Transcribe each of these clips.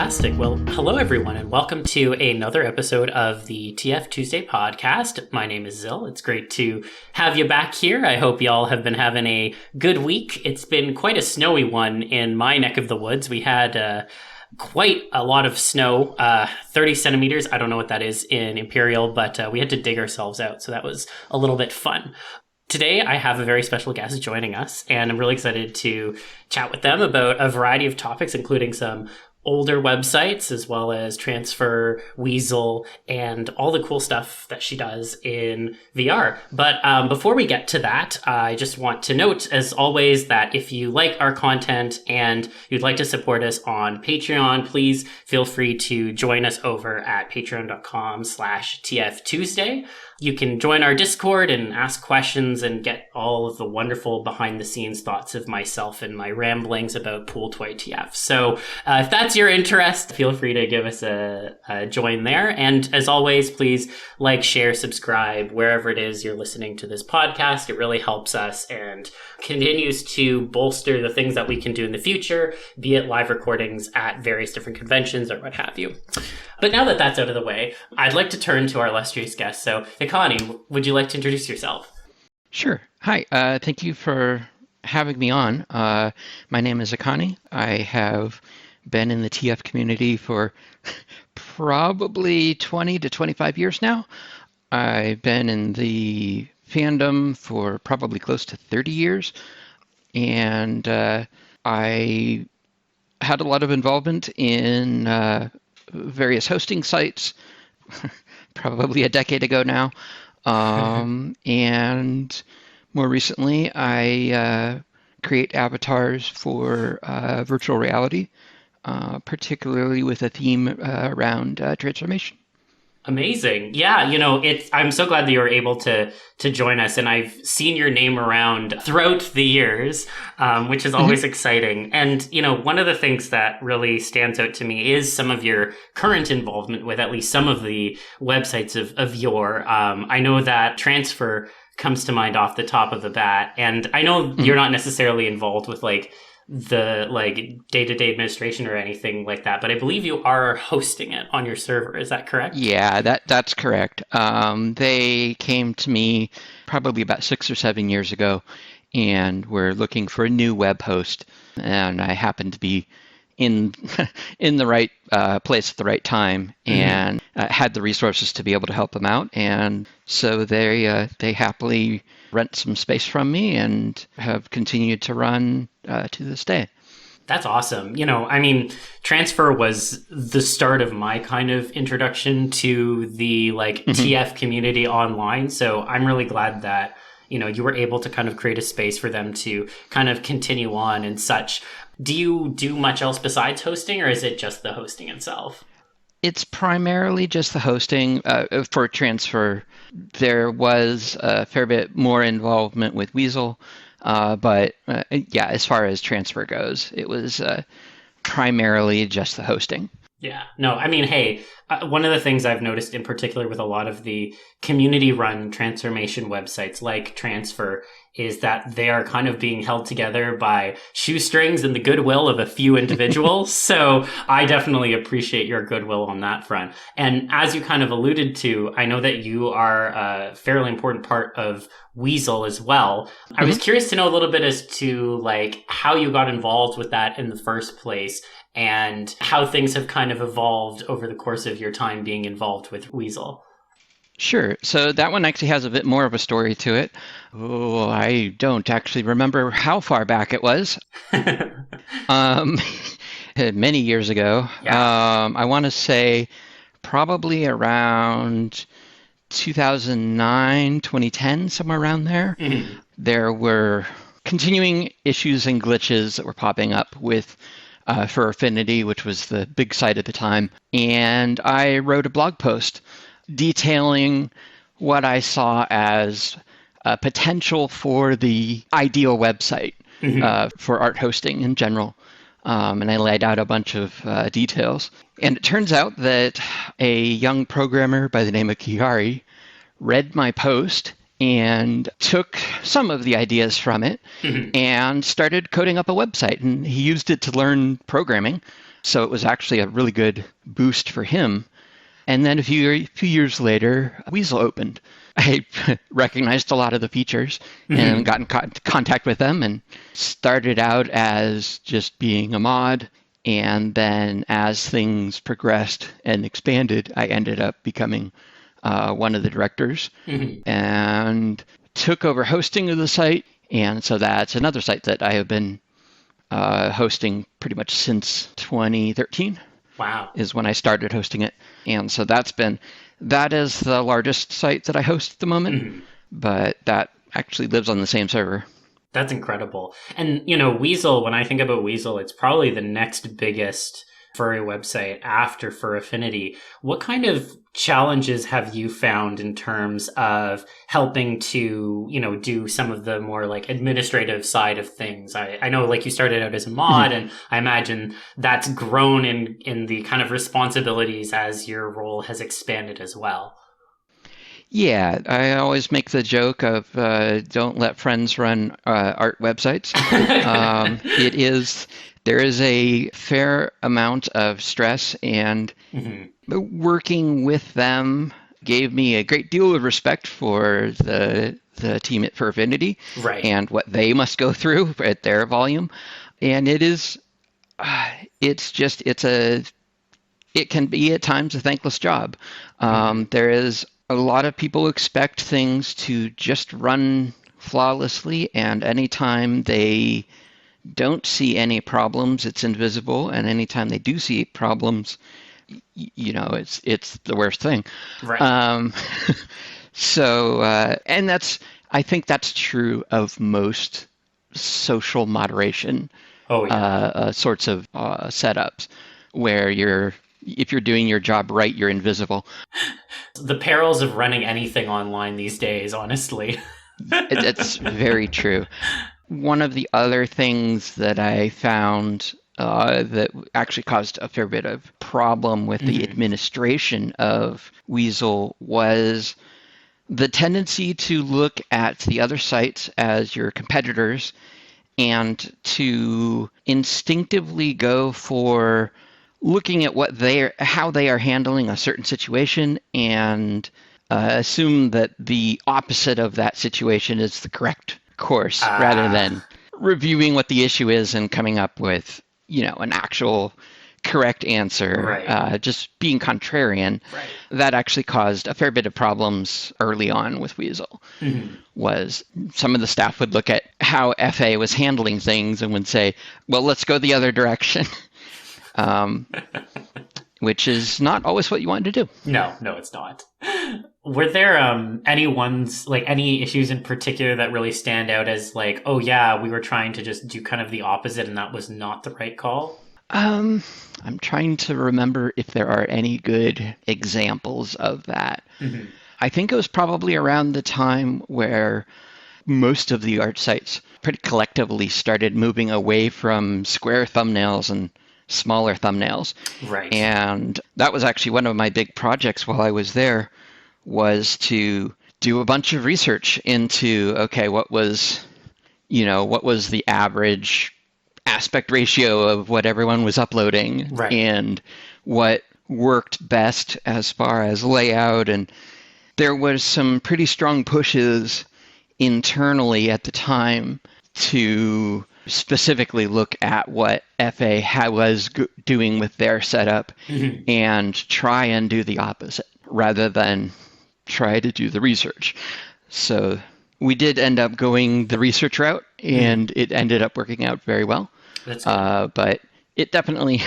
Fantastic. Well, hello everyone, and welcome to another episode of the TFTuesday Podcast. My name is Weasyl. It's great to have you back here. I hope y'all have been having a good week. It's been quite a snowy one in my neck of the woods. We had quite a lot of snow, 30 centimeters. I don't know what that is in Imperial, but we had to dig ourselves out, so that was a little bit fun. Today, I have a very special guest joining us, and I'm really excited to chat with them about a variety of topics, including some older websites, as well as Transfur, Weasel, and all the cool stuff that she does in VR. But before we get to that, I just want to note, as always, that if you like our content and you'd like to support us on Patreon, please feel free to join us over at patreon.com/TFTuesday. You can join our Discord and ask questions and get all of the wonderful behind-the-scenes thoughts of myself and my ramblings about pool toy TF. So if that's your interest, feel free to give us a join there. And as always, please like, share, subscribe, wherever it is you're listening to this podcast. It really helps us and continues to bolster the things that we can do in the future, be it live recordings at various different conventions or what have you. But now that that's out of the way, I'd like to turn to our illustrious guest. So, Ikani, would you like to introduce yourself? Sure. Hi. Thank you for having me on. My name is Akani. I have been in the TF community for probably 20 to 25 years now. I've been in the fandom for probably close to 30 years. And I had a lot of involvement in various hosting sites, probably a decade ago now. And more recently, I create avatars for virtual reality, particularly with a theme around transformation. Amazing. Yeah, I'm so glad that you were able to join us, and I've seen your name around throughout the years, which is always exciting. And, one of the things that really stands out to me is some of your current involvement with at least some of the websites of yore. I know that Transfur comes to mind off the top of the bat, and I know you're not necessarily involved with the day-to-day administration or anything like that, but I believe you are hosting it on your server. Is that correct? Yeah, that's correct. They came to me probably about 6 or 7 years ago and were looking for a new web host, and I happened to be in the right place at the right time and had the resources to be able to help them out. And so they happily rent some space from me and have continued to run to this day. That's awesome. Transfur was the start of my kind of introduction to the TF community online. So I'm really glad that, you were able to kind of create a space for them to kind of continue on and such. Do you do much else besides hosting, or is it just the hosting itself? It's primarily just the hosting for Transfur. There was a fair bit more involvement with Weasel, but as far as Transfur goes, it was primarily just the hosting. Yeah. No, hey, one of the things I've noticed in particular with a lot of the community-run transformation websites like Transfur is that they are kind of being held together by shoestrings and the goodwill of a few individuals. So I definitely appreciate your goodwill on that front. And as you kind of alluded to, I know that you are a fairly important part of Weasel as well. I was curious to know a little bit as to how you got involved with that in the first place and how things have kind of evolved over the course of your time being involved with Weasel. Sure. So that one actually has a bit more of a story to it. Oh, I don't actually remember how far back it was. Many years ago. Yeah. I want to say probably around 2009, 2010, somewhere around there. Mm-hmm. There were continuing issues and glitches that were popping up with for Affinity, which was the big site at the time. And I wrote a blog post detailing what I saw as potential for the ideal website for art hosting in general. And I laid out a bunch of details. And it turns out that a young programmer by the name of Ikani read my post and took some of the ideas from it and started coding up a website. And he used it to learn programming. So it was actually a really good boost for him. And then a few years later, Weasel opened. I recognized a lot of the features and got in contact with them and started out as just being a mod. And then as things progressed and expanded, I ended up becoming one of the directors and took over hosting of the site. And so that's another site that I have been hosting pretty much since 2013. Wow. Is when I started hosting it. And so that is the largest site that I host at the moment, but that actually lives on the same server. That's incredible. And, Weasyl, when I think about Weasyl, it's probably the next biggest furry website after Fur Affinity. What kind of challenges have you found in terms of helping to, do some of the more like administrative side of things? I know like you started out as a mod and I imagine that's grown in the kind of responsibilities as your role has expanded as well. Yeah, I always make the joke of don't let friends run art websites. There is a fair amount of stress, and working with them gave me a great deal of respect for the team at Furfinity and what they must go through at their volume. And it can be at times a thankless job. There is a lot of people expect things to just run flawlessly, and anytime they don't see any problems, it's invisible, and anytime they do see problems, it's the worst thing. Right. And I think that's true of most social moderation sorts of setups, where if you're doing your job right, you're invisible. The perils of running anything online these days, honestly. It's very true. One of the other things that I found that actually caused a fair bit of problem with the administration of Weasel was the tendency to look at the other sites as your competitors and to instinctively go for looking at how they are handling a certain situation and assume that the opposite of that situation is the correct course, rather than reviewing what the issue is and coming up with, an actual correct answer. Just being contrarian. Right. That actually caused a fair bit of problems early on with Weasel. Was some of the staff would look at how FA was handling things and would say, well, let's go the other direction. Which is not always what you want to do. No, it's not. Were there any issues in particular that really stand out as like, oh yeah, we were trying to just do kind of the opposite and that was not the right call? I'm trying to remember if there are any good examples of that. I think it was probably around the time where most of the art sites pretty collectively started moving away from square thumbnails and smaller thumbnails. Right. And that was actually one of my big projects while I was there, was to do a bunch of research into, okay, what was the average aspect ratio of what everyone was uploading, and what worked best as far as layout. And there was some pretty strong pushes internally at the time to specifically look at what FA was doing with their setup and try and do the opposite rather than try to do the research. So we did end up going the research route, and it ended up working out very well. That's cool. But it definitely,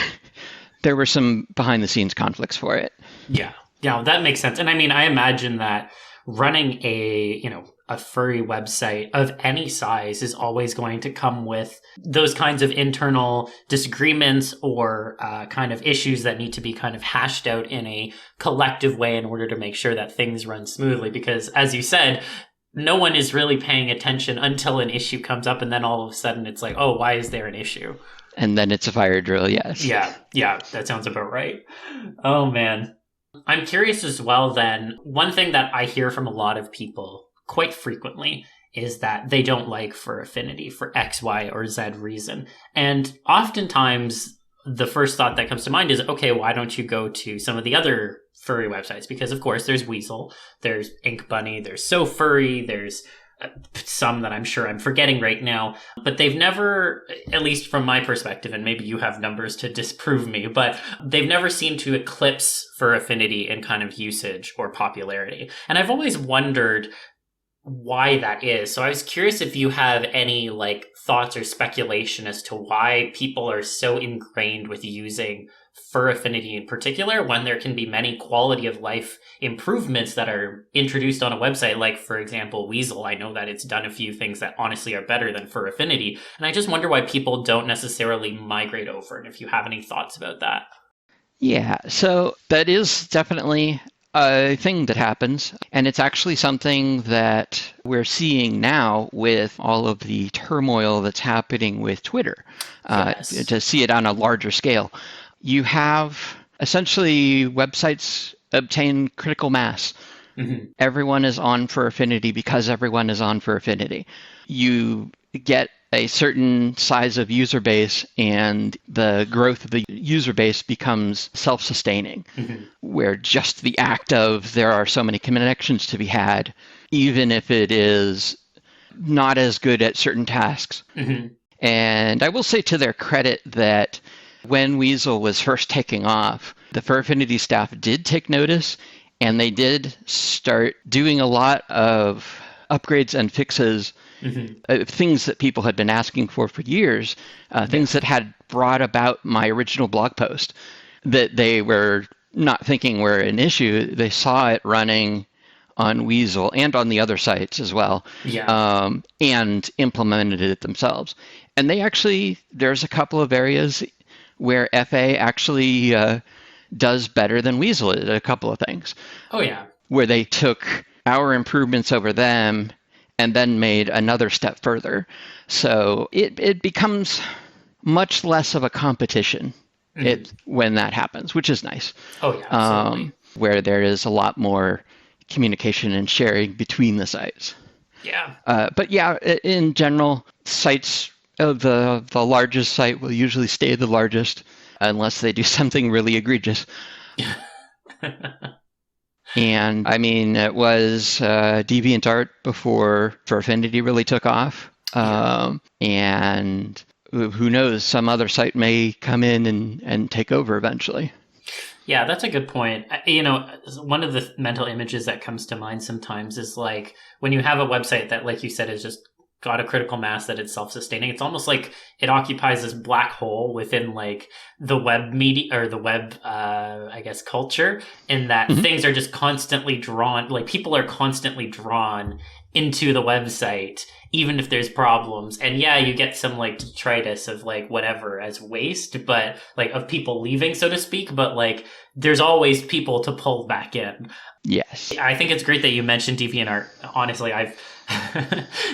there were some behind the scenes conflicts for it. Yeah, that makes sense. And I mean, I imagine that running a furry website of any size is always going to come with those kinds of internal disagreements or kind of issues that need to be kind of hashed out in a collective way in order to make sure that things run smoothly. Because as you said, no one is really paying attention until an issue comes up, and then all of a sudden it's like, oh, why is there an issue? And then it's a fire drill, yes. Yeah, that sounds about right. Oh, man. I'm curious as well then, one thing that I hear from a lot of people quite frequently is that they don't like Fur Affinity for X, Y, or Z reason. And oftentimes the first thought that comes to mind is, okay, why don't you go to some of the other furry websites? Because of course there's Weasel, there's Ink Bunny, there's So Furry, there's some that I'm sure I'm forgetting right now, but they've never, at least from my perspective, and maybe you have numbers to disprove me, but they've never seemed to eclipse Fur Affinity in kind of usage or popularity. And I've always wondered why that is. So I was curious if you have any like thoughts or speculation as to why people are so ingrained with using Fur Affinity in particular, when there can be many quality of life improvements that are introduced on a website, like, for example, Weasel. I know that it's done a few things that honestly are better than Fur Affinity, and I just wonder why people don't necessarily migrate over, and if you have any thoughts about that. Yeah, so that is definitely a thing that happens, and it's actually something that we're seeing now with all of the turmoil that's happening with Twitter, Yes. to see it on a larger scale. You have essentially websites obtain critical mass. Mm-hmm. Everyone is on Fur Affinity because everyone is on Fur Affinity. You get a certain size of user base, and the growth of the user base becomes self-sustaining, where just the act of there are so many connections to be had, even if it is not as good at certain tasks. And I will say to their credit that when Weasel was first taking off, the Fur Affinity staff did take notice, and they did start doing a lot of upgrades and fixes, things that people had been asking for years, things that had brought about my original blog post that they were not thinking were an issue. They saw it running on Weasel and on the other sites as well, and implemented it themselves. And they actually, there's a couple of areas where FA actually does better than Weasel at a couple of things. Oh, yeah. Where they took our improvements over them and then made another step further. So it becomes much less of a competition when that happens, which is nice. Oh, yeah, absolutely. Where there is a lot more communication and sharing between the sites. Yeah. But yeah, in general, sites, the largest site will usually stay the largest unless they do something really egregious. And I mean, it was DeviantArt before Fur Affinity really took off. And who knows, some other site may come in and take over eventually. Yeah, that's a good point. You know, one of the mental images that comes to mind sometimes is like when you have a website that, like you said, is just got a critical mass that it's self-sustaining. It's almost like it occupies this black hole within like the web media or the web, I guess, culture, in that things are just constantly drawn. Like people are constantly drawn into the website, even if there's problems. And yeah, you get some like detritus of like whatever as waste, but like of people leaving, so to speak. But like there's always people to pull back in. Yes. I think it's great that you mentioned DeviantArt. Honestly,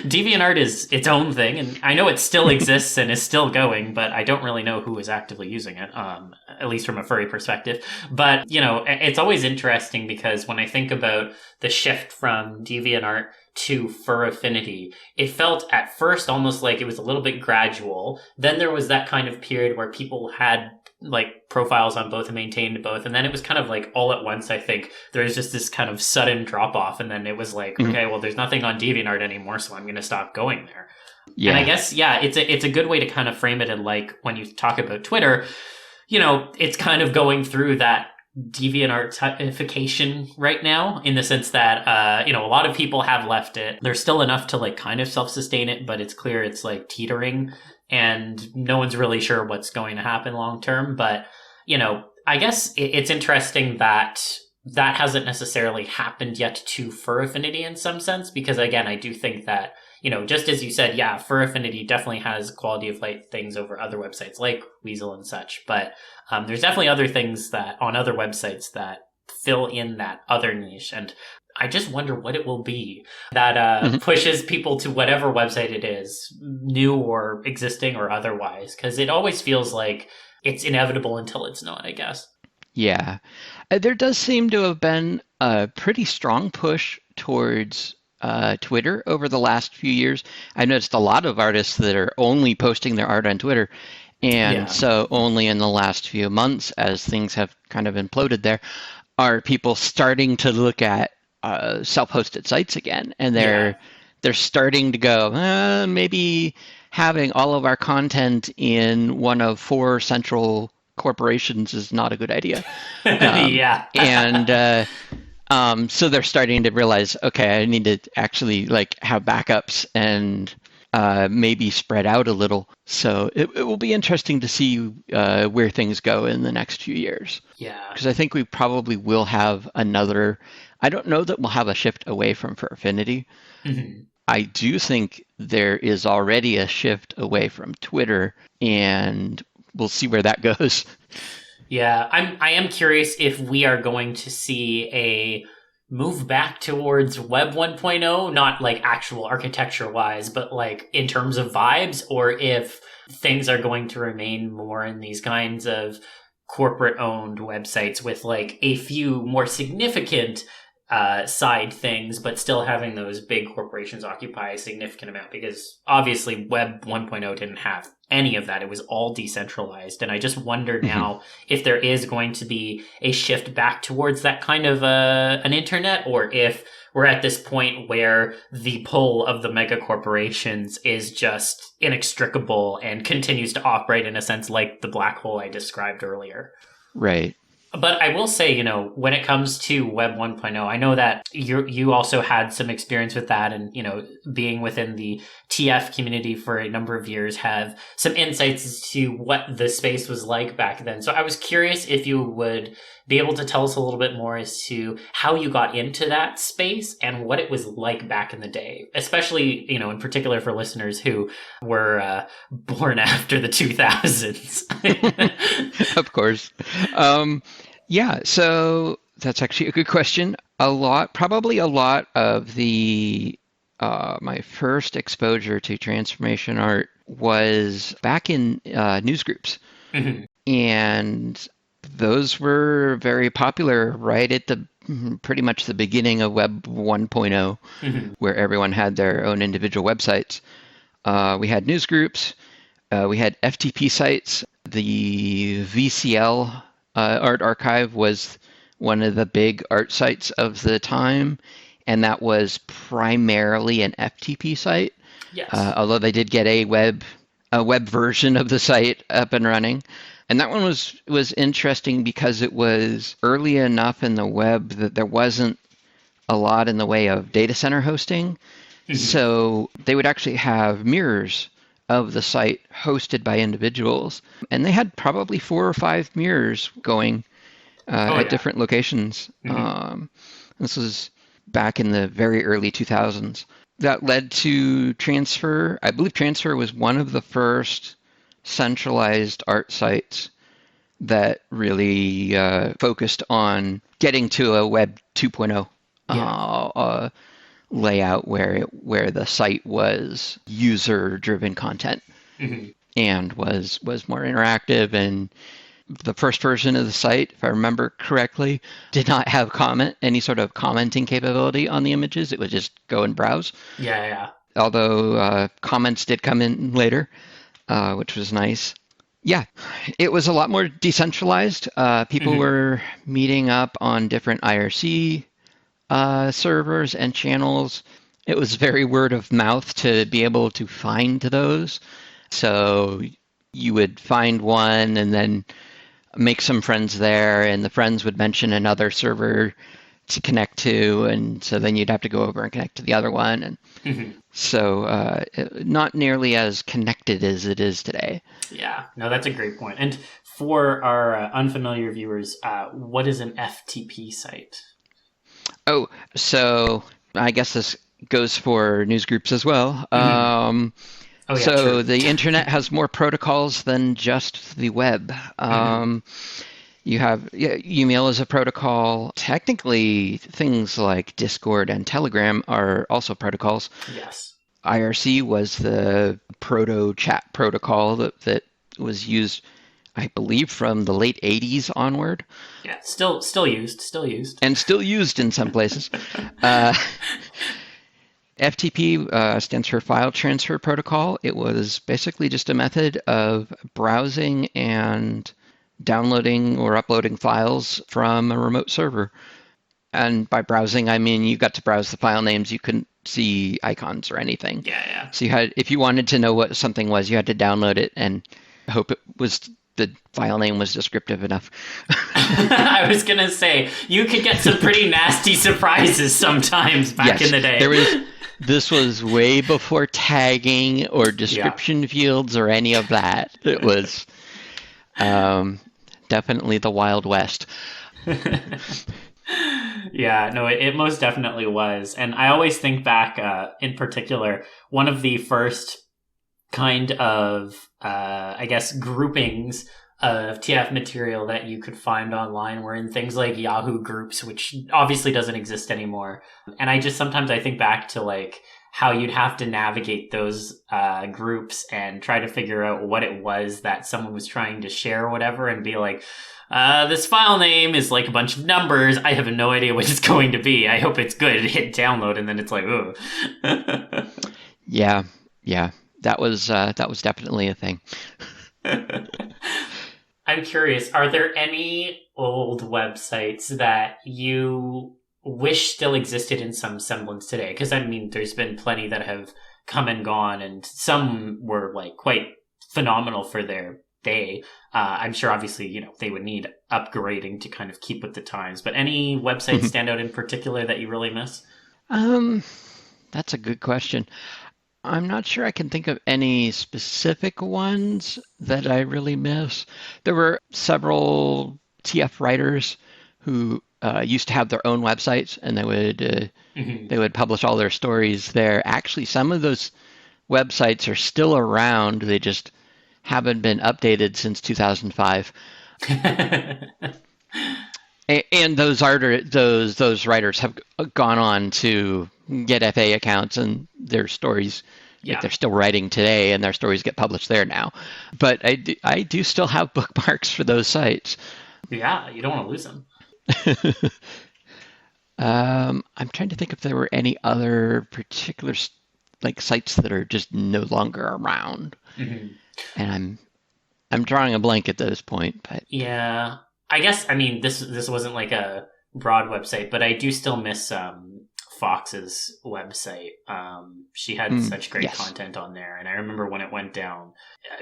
DeviantArt is its own thing, and I know it still exists and is still going, but I don't really know who is actively using it, at least from a furry perspective. But, you know, it's always interesting because when I think about the shift from DeviantArt to Fur Affinity, it felt at first almost like it was a little bit gradual. Then there was that kind of period where people had like profiles on both and maintained both, and then it was kind of like all at once. I think there was just this kind of sudden drop off, and then it was like, okay, well, there's nothing on DeviantArt anymore, so I'm going to stop going there. Yeah. And I guess, yeah, it's a good way to kind of frame it in like when you talk about Twitter, you know, it's kind of going through that DeviantArtification right now, in the sense that, you know, a lot of people have left it. There's still enough to like kind of self-sustain it, but it's clear it's like teetering, and no one's really sure what's going to happen long term. But, you know, I guess it's interesting that that hasn't necessarily happened yet to Fur Affinity in some sense, because again, I do think that, you know, just as you said, yeah, Fur Affinity definitely has quality of life things over other websites like Weasel and such, but there's definitely other things that on other websites that fill in that other niche. And I just wonder what it will be that pushes people to whatever website it is, new or existing or otherwise, because it always feels like it's inevitable until it's not, I guess. Yeah. There does seem to have been a pretty strong push towards Twitter over the last few years. I noticed a lot of artists that are only posting their art on Twitter. And Yeah. so only in the last few months, as things have kind of imploded there, are people starting to look at self-hosted sites again. And Yeah. they're starting to go, maybe having all of our content in one of 4 central corporations is not a good idea. Yeah. And so they're starting to realize, okay, I need to actually like have backups and maybe spread out a little. So it will be interesting to see where things go in the next few years. Yeah. Because I think we probably will have another. I don't know that we'll have a shift away from for affinity. Mhm. I do think there is already a shift away from Twitter, and we'll see where that goes. Yeah, I am curious if we are going to see a move back towards Web 1.0, not like actual architecture wise, but like in terms of vibes, or if things are going to remain more in these kinds of corporate owned websites with like a few more significant side things, but still having those big corporations occupy a significant amount, because obviously Web 1.0 didn't have any of that. It was all decentralized. And I just wonder now if there is going to be a shift back towards that kind of an internet, or if we're at this point where the pull of the mega corporations is just inextricable and continues to operate in a sense like the black hole I described earlier. Right. But I will say, when it comes to Web 1.0, I know that you also had some experience with that, and being within the TF community for a number of years, have some insights as to what the space was like back then. So I was curious if you would be able to tell us a little bit more as to how you got into that space and what it was like back in the day, especially, in particular for listeners who were born after the 2000s. Of course. Yeah, so that's actually a good question. Probably a lot of the my first exposure to transformation art was back in news groups, Mhm. and those were very popular right at the pretty much the beginning of Web 1.0, Mhm. where everyone had their own individual websites. We had news groups. We had FTP sites. The VCL Art Archive was one of the big art sites of the time, and that was primarily an FTP site. Yes. Although they did get a web version of the site up and running. And that one was interesting because it was early enough in the web that there wasn't a lot in the way of data center hosting. Mhm. So they would actually have mirrors of the site hosted by individuals. And they had probably 4 or 5 mirrors going Oh, at yeah. different locations. Mhm. This was back in the very early 2000s. That led to Transfur. I believe Transfur was one of the first centralized art sites that really focused on getting to a Web 2.0 Yeah. layout where the site was user-driven content Mhm. and was more interactive. And the first version of the site, if I remember correctly, did not have any sort of commenting capability on the images. It would just go and browse. Yeah, yeah. Although comments did come in later, which was nice. Yeah, it was a lot more decentralized. People Mhm. were meeting up on different IRC servers and channels. It was very word of mouth to be able to find those. So you would find one and then make some friends there, and the friends would mention another server to connect to, and so then you'd have to go over and connect to the other one. And Mhm. so not nearly as connected as it is today. Yeah. No, that's a great point. And for our unfamiliar viewers, what is an FTP site? Oh, so I guess this goes for news groups as well. Mhm. Oh, yeah, So true. the internet has more protocols than just the web. Mhm. You have email as a protocol. Technically, things like Discord and Telegram are also protocols. Yes. IRC was the proto chat protocol that was used, I believe, from the late 80s onward, Yeah. Still used. Still used. and still used in some places. Uh, FTP stands for File Transfer Protocol. It was basically just a method of browsing and downloading or uploading files from a remote server. And by browsing, I mean you got to browse the file names. You couldn't see icons or anything. Yeah. So if you wanted to know what something was, you had to download it and hope the file name was descriptive enough. I was going to say, you could get some pretty nasty surprises sometimes back in the day. This was way before tagging or description fields or any of that. It was definitely the Wild West. Yeah, no, it most definitely was. And I always think back, in particular, one of the first kind of, I guess, groupings of TF material that you could find online were in things like Yahoo groups, which obviously doesn't exist anymore. And I think back to like how you'd have to navigate those groups and try to figure out what it was that someone was trying to share or whatever, and be like, this file name is like a bunch of numbers. I have no idea what it's going to be. I hope it's good. Hit download, and then it's like, oh. Yeah. That was definitely a thing. I'm curious, are there any old websites that you wish still existed in some semblance today? Because I mean, there's been plenty that have come and gone, and some were like quite phenomenal for their day. I'm sure obviously, they would need upgrading to kind of keep with the times, but any websites stand out in particular that you really miss? That's a good question. I'm not sure I can think of any specific ones that I really miss. There were several TF writers who used to have their own websites, and they would publish all their stories there. Actually, some of those websites are still around. They just haven't been updated since 2005. And those writers have gone on to get FA accounts, and their stories, they're still writing today, and their stories get published there now. But I do still have bookmarks for those sites. Yeah, you don't want to lose them. I'm trying to think if there were any other particular like sites that are just no longer around, and I'm drawing a blank at this point. But yeah, I guess this wasn't like a broad website, but I do still miss Fox's website. She had such great content on there, and I remember when it went down,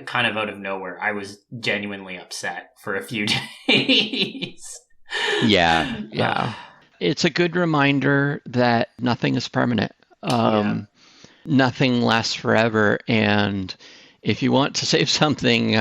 kind of out of nowhere, I was genuinely upset for a few days. Yeah. It's a good reminder that nothing is permanent. Nothing lasts forever, and if you want to save something,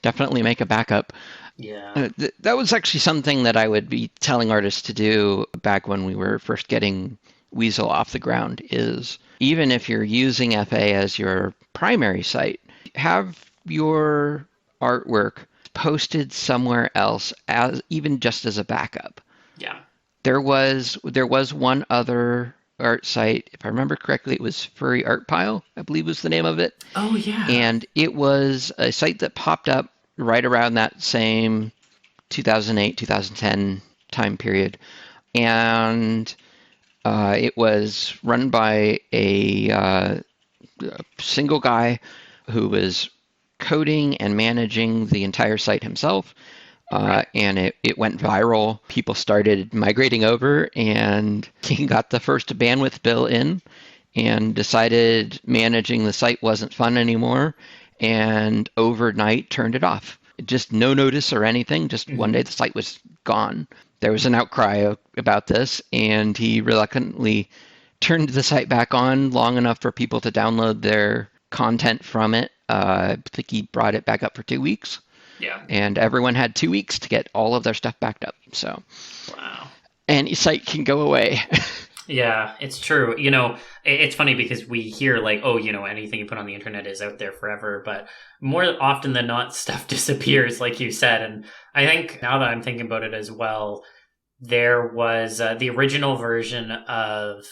definitely make a backup. Yeah. That was actually something that I would be telling artists to do back when we were first getting Weasel off the ground, is even if you're using FA as your primary site, have your artwork posted somewhere else, as even just as a backup. Yeah. There was one other art site, if I remember correctly, it was Furry Art Pile, I believe was the name of it. Oh yeah. And it was a site that popped up right around that same 2008, 2010 time period. And it was run by a single guy who was coding and managing the entire site himself. And it went viral. People started migrating over, and he got the first bandwidth bill in and decided managing the site wasn't fun anymore, and overnight turned it off. Just no notice or anything. Just one day the site was gone. There was an outcry about this, and he reluctantly turned the site back on long enough for people to download their content from it. I think he brought it back up for 2 weeks. Yeah. And everyone had 2 weeks to get all of their stuff backed up. So, wow. Any site can go away. Yeah, it's true. It's funny because we hear like, oh, anything you put on the internet is out there forever. But more often than not, stuff disappears, like you said. And I think now that I'm thinking about it as well, there was the original version of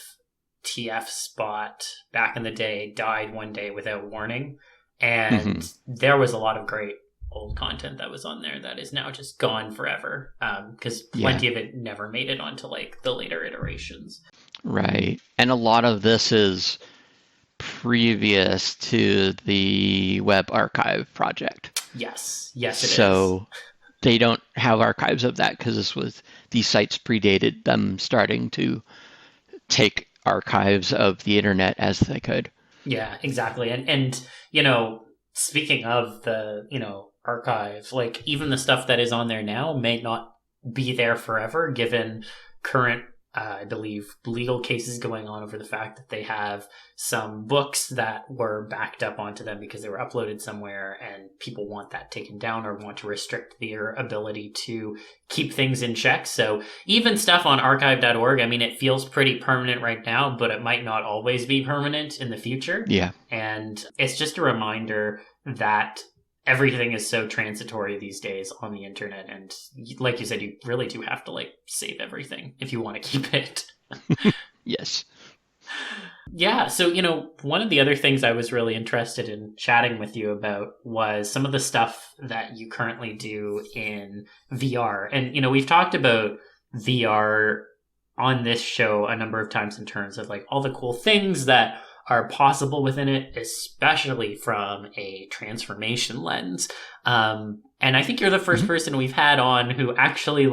TF Spot back in the day died one day without warning. And there was a lot of great old content that was on there that is now just gone forever, because plenty of it never made it onto like the later iterations. Right. And a lot of this is previous to the Web Archive project. Yes, it is. So they don't have archives of that because these sites predated them starting to take archives of the internet as they could. Yeah, exactly. And speaking of the, archive, like even the stuff that is on there now may not be there forever given current I believe legal cases going on over the fact that they have some books that were backed up onto them because they were uploaded somewhere and people want that taken down or want to restrict their ability to keep things in check. So even stuff on archive.org, I mean, it feels pretty permanent right now, but it might not always be permanent in the future. Yeah. And it's just a reminder that everything is so transitory these days on the internet, and like you said, you really do have to save everything if you want to keep it. Yes. Yeah, so one of the other things I was really interested in chatting with you about was some of the stuff that you currently do in VR. And we've talked about VR on this show a number of times in terms of all the cool things that are possible within it, especially from a transformation lens. And I think you're the first person we've had on who actually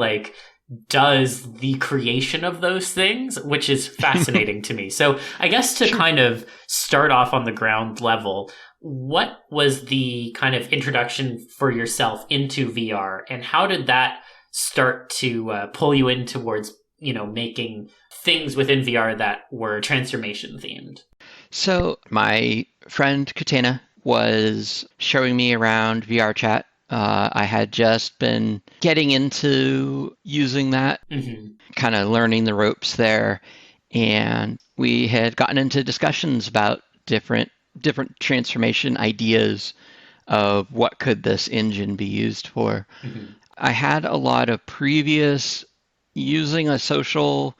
does the creation of those things, which is fascinating to me. So I guess to kind of start off on the ground level, what was the kind of introduction for yourself into VR, and how did that start to pull you in towards, making things within VR that were transformation themed? So my friend Katana was showing me around VR chat. I had just been getting into using that, kind of learning the ropes there, and we had gotten into discussions about different transformation ideas of what could this engine be used for. I had a lot of previous using a social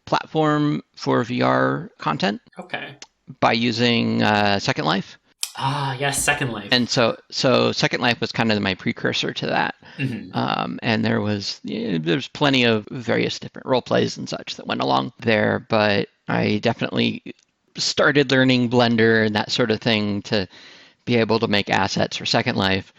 platform for VR content. Okay. By using Second Life. Ah, yes, Second Life. And so Second Life was kind of my precursor to that. And there's plenty of various different role plays and such that went along there, but I definitely started learning Blender and that sort of thing to be able to make assets for Second Life.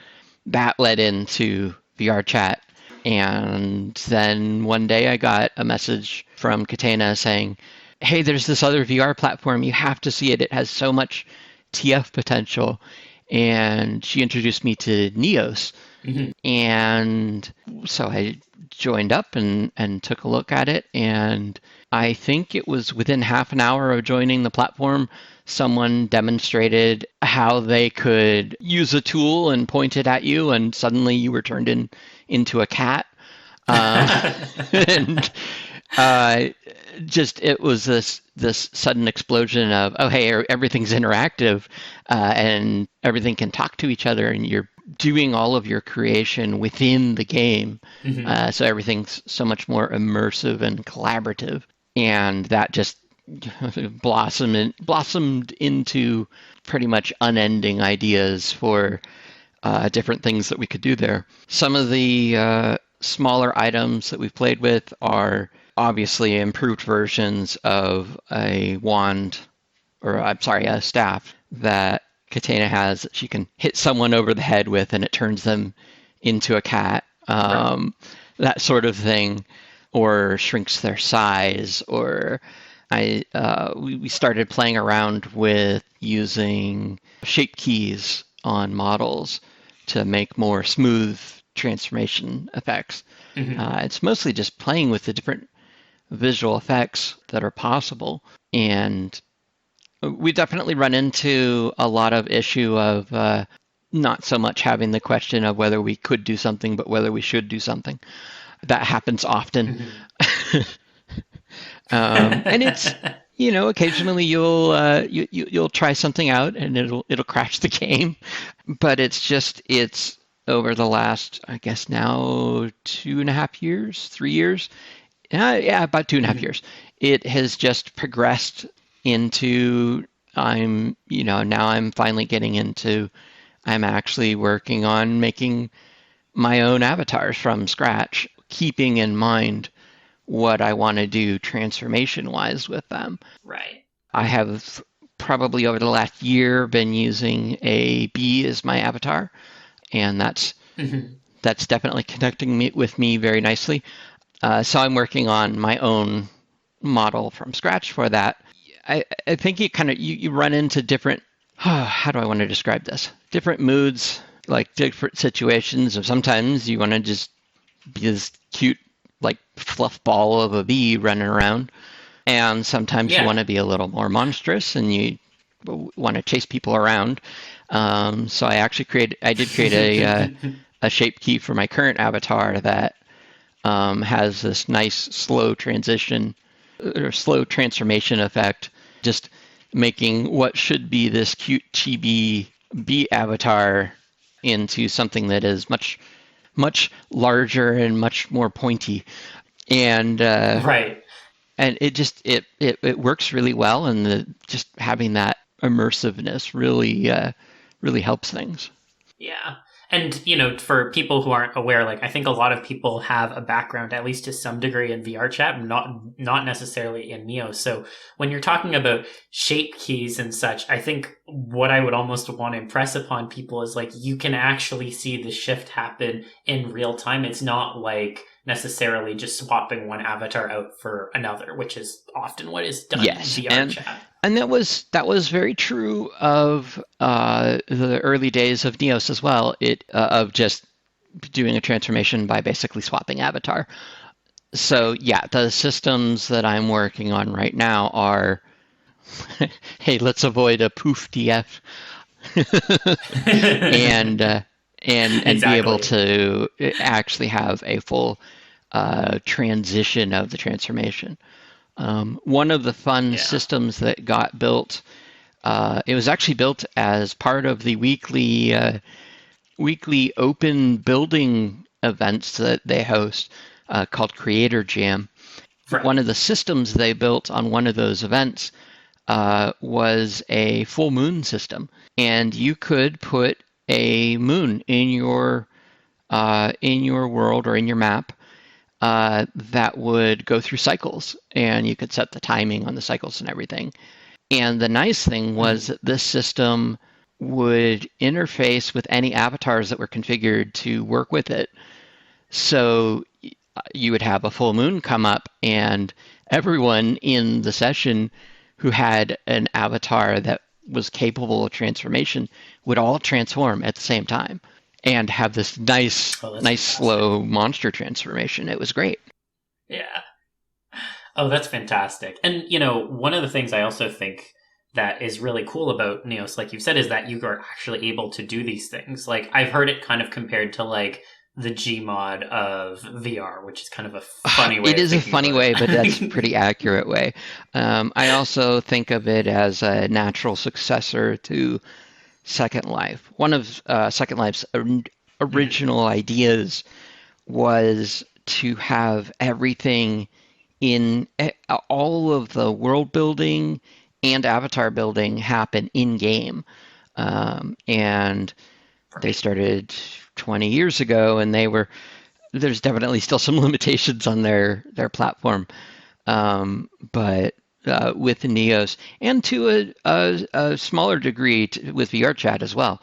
That led into VR chat. And then one day I got a message from Katana saying, hey, there's this other VR platform. You have to see it. It has so much TF potential. And she introduced me to Neos. And so I joined up and took a look at it. And I think it was within half an hour of joining the platform, someone demonstrated how they could use a tool and point it at you, and suddenly you were turned into a cat. And it was this sudden explosion of, oh, hey, everything's interactive and everything can talk to each other, and you're doing all of your creation within the game. So everything's so much more immersive and collaborative. And that just blossomed into pretty much unending ideas for different things that we could do there. Some of the smaller items that we've played with are obviously improved versions of a staff that Katana has that she can hit someone over the head with and it turns them into a cat, that sort of thing, or shrinks their size. Or we started playing around with using shape keys on models to make more smooth transformation effects. It's mostly just playing with the different visual effects that are possible. And we definitely run into a lot of issue of not so much having the question of whether we could do something, but whether we should do something. That happens often. And it's, occasionally you'll try something out and it'll crash the game. But it's over the last, I guess now 2.5 years, 3 years. About 2.5 years. It has just progressed into, now I'm finally getting into, I'm actually working on making my own avatars from scratch, keeping in mind what I want to do transformation-wise with them. Right. I have probably over the last year been using a bee as my avatar, and that's definitely connecting with me very nicely. So I'm working on my own model from scratch for that. I think you run into different, how do I want to describe this? Different moods, like different situations. Of sometimes you want to just be this cute, like fluff ball of a bee running around. And sometimes you want to be a little more monstrous and you want to chase people around. So I did create a shape key for my current avatar that has this nice slow transition or slow transformation effect, just making what should be this cute chibi bee avatar into something that is much, much larger and much more pointy. And right. And it works really well, and just having that immersiveness really helps things. Yeah. And, for people who aren't aware, like, I think a lot of people have a background, at least to some degree, in VR chat, not necessarily in Neo. So when you're talking about shape keys and such, I think what I would almost want to impress upon people is, like, you can actually see the shift happen in real time. It's not like necessarily just swapping one avatar out for another, which is often what is done in VR chat. And that was very true of the early days of Neos as well. Of just doing a transformation by basically swapping avatar. So yeah, the systems that I'm working on right now are, hey, let's avoid a poof DF, and exactly. Be able to actually have a full transition of the transformation. One of the fun systems that got built, it was actually built as part of the weekly open building events that they host called Creator Jam. Right. One of the systems they built on one of those events was a full moon system, and you could put a moon in your world or in your map that would go through cycles, and you could set the timing on the cycles and everything. And the nice thing was that this system would interface with any avatars that were configured to work with it. So you would have a full moon come up, and everyone in the session who had an avatar that was capable of transformation would all transform at the same time and have this nice slow monster transformation. It was great. Yeah. Oh, that's fantastic. And, one of the things I also think that is really cool about Neos, like you said, is that you are actually able to do these things. Like, I've heard it kind of compared to, like, the Gmod of VR, which is kind of a funny way. It is a funny way, but that's a pretty accurate way. I also think of it as a natural successor to Second Life. One of Second Life's original ideas was to have everything in all of the world building and avatar building happen in game. And they started 20 years ago, and there's definitely still some limitations on their platform. But with the Neos, and to a smaller degree with VR chat as well,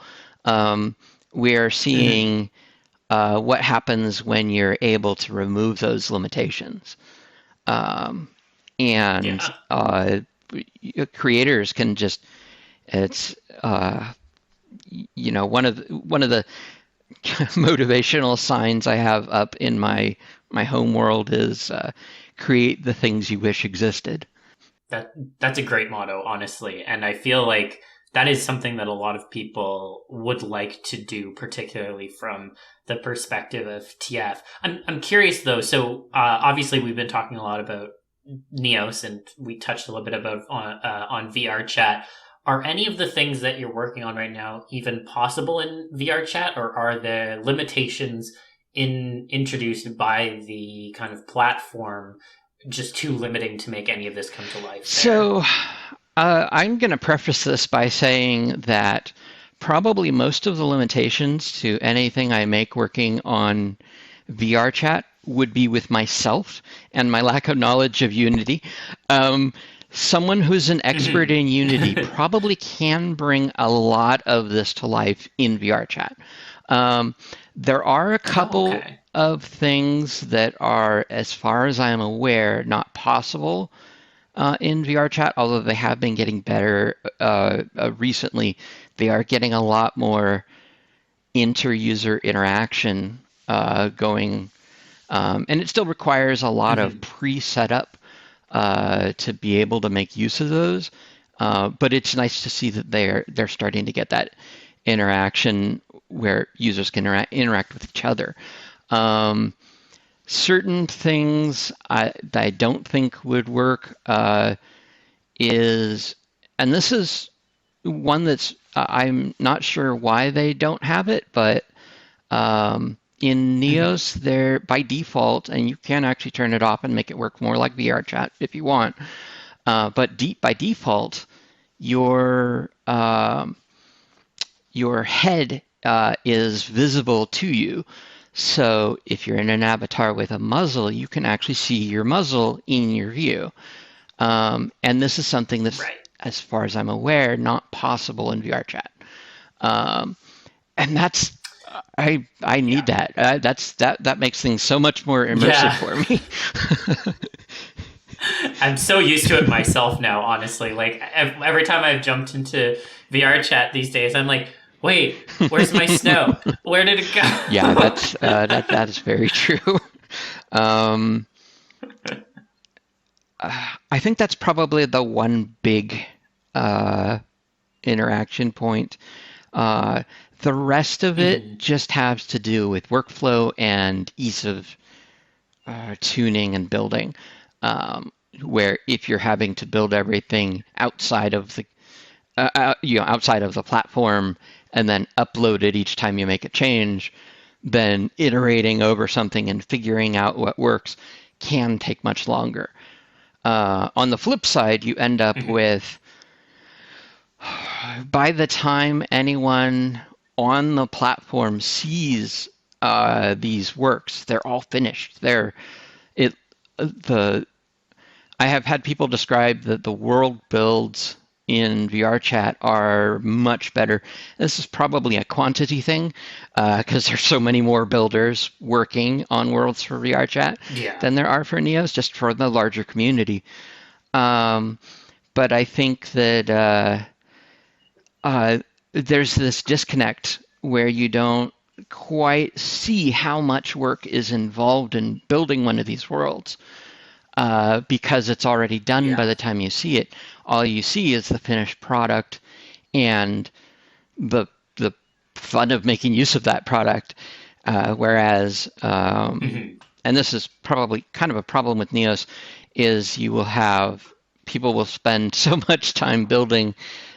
we're seeing what happens when you're able to remove those limitations. Creators can just, it's one of the motivational signs I have up in my home world is create the things you wish existed. That's a great motto, honestly, and I feel like that is something that a lot of people would like to do, particularly from the perspective of TF. I'm curious though. So obviously we've been talking a lot about Neos, and we touched a little bit about on VR chat. Are any of the things that you're working on right now even possible in VR chat, or are the limitations introduced by the kind of platform just too limiting to make any of this come to life? So I'm going to preface this by saying that probably most of the limitations to anything I make working on VR chat would be with myself and my lack of knowledge of Unity. Someone who's an expert in Unity probably can bring a lot of this to life in VRChat. There are a couple of things that are, as far as I'm aware, not possible in VRChat, although they have been getting better recently. They are getting a lot more inter-user interaction going, and it still requires a lot of pre-setup to be able to make use of those. But it's nice to see that they're starting to get that interaction where users can interact with each other. Certain things that I don't think would work is, and this is one that's I'm not sure why they don't have it, but in Neos, they're by default, and you can actually turn it off and make it work more like VRChat if you want. But by default, your head is visible to you. So if you're in an avatar with a muzzle, you can actually see your muzzle in your view. And this is something that's, as far as I'm aware, not possible in VRChat. And that's I need that. That makes things so much more immersive for me. I'm so used to it myself now, honestly. Like every time I've jumped into VRChat these days, I'm like, wait, where's my snow? Where did it go? Yeah, that is very true. I think that's probably the one big interaction point. The rest of it just has to do with workflow and ease of tuning and building. Where if you're having to build everything outside of the outside of the platform and then upload it each time you make a change, then iterating over something and figuring out what works can take much longer. On the flip side, you end up with, by the time anyone on the platform sees these works, they're all finished. I have had people describe that the world builds in VRChat are much better. This is probably a quantity thing because there's so many more builders working on worlds for VRChat than there are for Neos, just for the larger community. But I think that there's this disconnect where you don't quite see how much work is involved in building one of these worlds. Because it's already done by the time you see it. All you see is the finished product and the fun of making use of that product. Whereas, and this is probably kind of a problem with Neos, is people will spend so much time building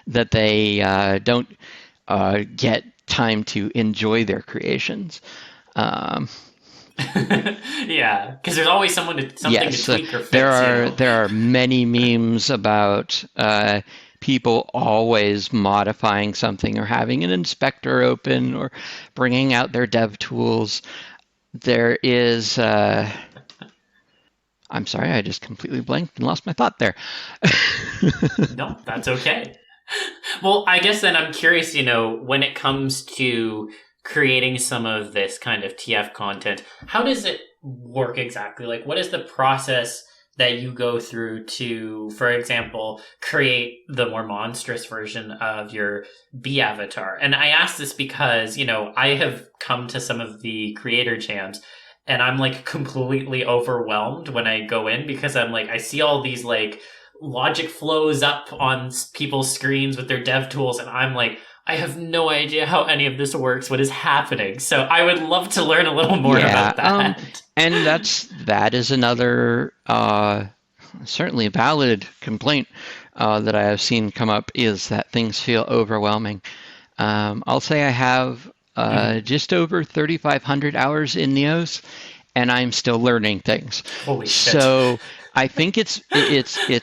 that they don't get time to enjoy their creations. Yeah, because there's always something to tweak or fix. There are many memes about people always modifying something or having an inspector open or bringing out their dev tools. There is. I'm sorry, I just completely blanked and lost my thought there. No, that's okay. Well, I guess then I'm curious, when it comes to creating some of this kind of TF content, how does it work exactly? Like, what is the process that you go through to, for example, create the more monstrous version of your B avatar? And I ask this because, I have come to some of the creator jams and I'm like completely overwhelmed when I go in because I'm like, I see all these like logic flows up on people's screens with their dev tools and I'm like, I have no idea how any of this works. What is happening? So I would love to learn a little more about that. And that is another certainly a valid complaint that I have seen come up is that things feel overwhelming. I'll say I have just over 3,500 hours in Neos, and I'm still learning things. Holy shit! So I think it's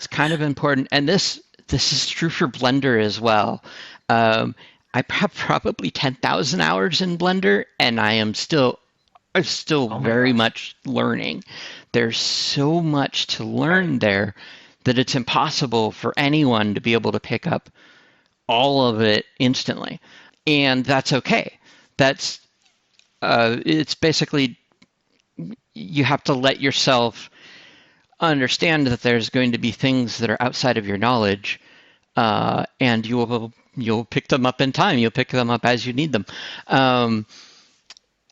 kind of important, and this is true for Blender as well. I have probably 10,000 hours in Blender, and I am still still Oh my very gosh. much learning. There's so much to learn there that it's impossible for anyone to be able to pick up all of it instantly. And that's okay. That's it's basically you have to let yourself understand that there's going to be things that are outside of your knowledge, and you'll pick them up in time. You'll pick them up as you need them,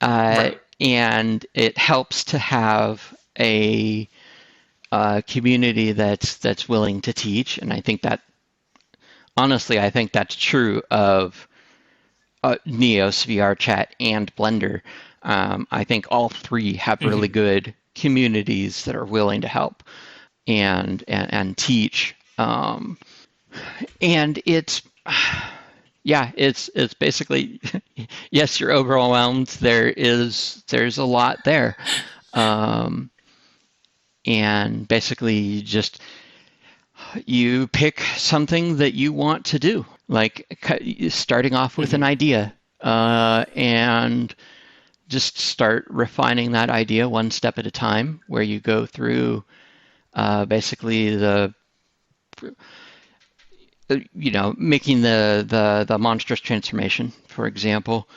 Right. and it helps to have a community that's willing to teach. And I think that honestly, I think that's true of Neos, VR Chat, and Blender. I think all three have really Hmm. good communities that are willing to help and teach. And it's yeah, it's basically yes, you're overwhelmed. There's a lot there, um, and basically you pick something that you want to do, like starting off with an Hmm. idea, and just start refining that idea one step at a time, where you go through basically making the monstrous transformation, for example.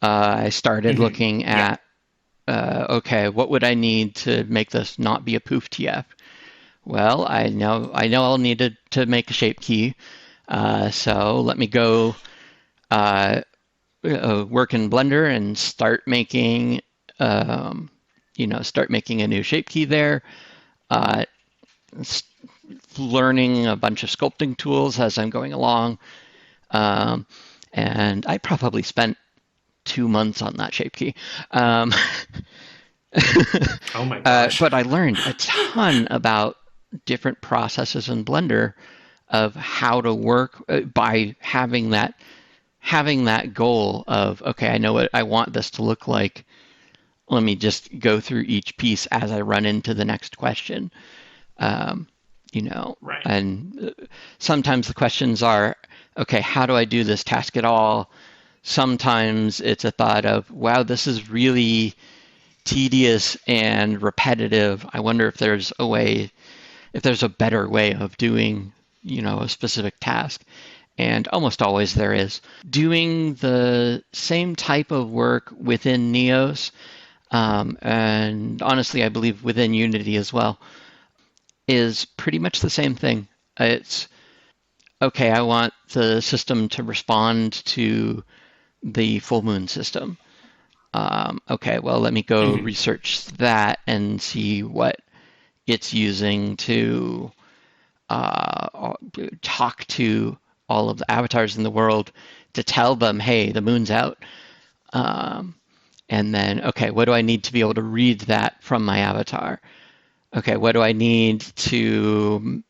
I started Hmm. looking Yeah. at okay, what would I need to make this not be a poof TF? Well, I know I'll need to make a shape key. So let me go uh, work in Blender and um, start making a new shape key there. Uh, Learning a bunch of sculpting tools as I'm going along. Um, and I probably spent 2 months on that shape key. Um, Oh my gosh. but I learned a ton about different processes in Blender of how to work by having that goal of, okay, I know what I want this to look like. Let me just go through each piece as I run into the next question. Um, Right. and sometimes the questions are, okay, how do I do this task at all? Sometimes it's a thought of, wow, this is really tedious and repetitive. I wonder if there's a better way of doing, a specific task. And almost always there is. Doing the same type of work within Neos, and honestly, I believe within Unity as well, is pretty much the same thing. It's okay, I want the system to respond to the full moon system. Okay, well, let me go Hmm. research that and see what it's using to talk to all of the avatars in the world to tell them, hey, the moon's out. Um, and then, okay, what do I need to be able to read that from my avatar? Okay, what do I need to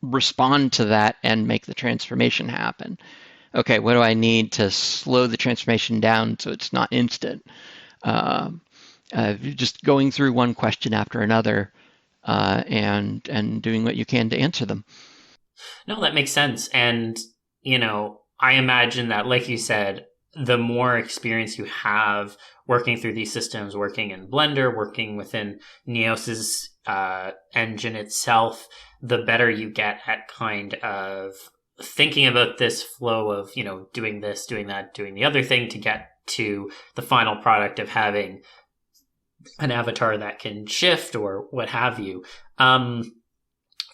respond to that and make the transformation happen? Okay, what do I need to slow the transformation down so it's not instant? Um, just going through one question after another, and doing what you can to answer them. No, that makes sense. And, I imagine that, like you said, the more experience you have working through these systems, working in Blender, working within Neos's engine itself, the better you get at kind of thinking about this flow of, doing this, doing that, doing the other thing to get to the final product of having an avatar that can shift or what have you.